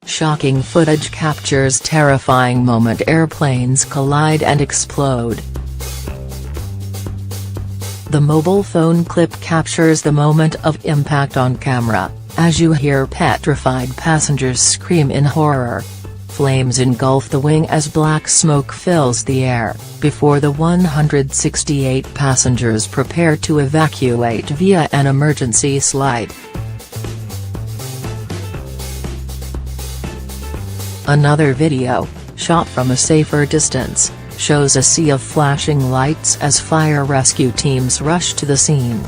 Shocking footage captures terrifying moment airplanes collide and explode. The mobile phone clip captures the moment of impact on camera, as you hear petrified passengers scream in horror. Flames engulf the wing as black smoke fills the air, before the 168 passengers prepare to evacuate via an emergency slide. Another video, shot from a safer distance, shows a sea of flashing lights as fire rescue teams rush to the scene.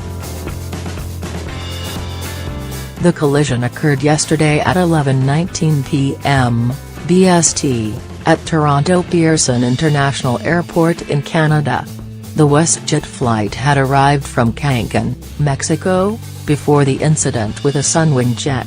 The collision occurred yesterday at 11:19 p.m. BST, at Toronto Pearson International Airport in Canada. The WestJet flight had arrived from Cancun, Mexico, before the incident with a Sunwing jet.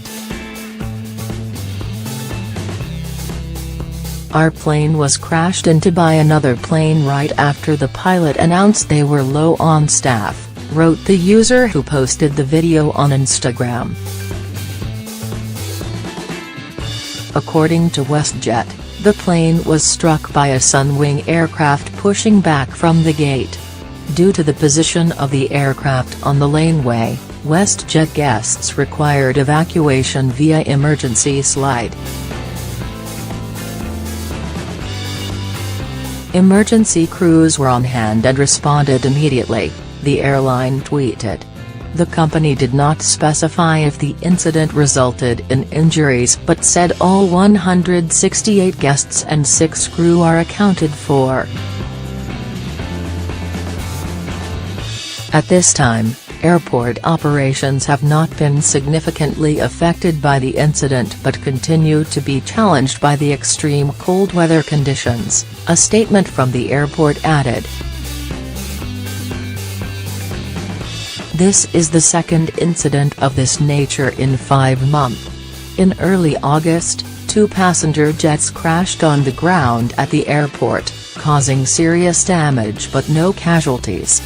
"Our plane was crashed into by another plane right after the pilot announced they were low on staff," wrote the user who posted the video on Instagram. According to WestJet, the plane was struck by a Sunwing aircraft pushing back from the gate. Due to the position of the aircraft on the laneway, WestJet guests required evacuation via emergency slide. Emergency crews were on hand and responded immediately, the airline tweeted. The company did not specify if the incident resulted in injuries but said all 168 guests and 6 crew are accounted for. At this time, airport operations have not been significantly affected by the incident but continue to be challenged by the extreme cold weather conditions, a statement from the airport added. This is the second incident of this nature in 5 months. In early August, 2 passenger jets crashed on the ground at the airport, causing serious damage but no casualties.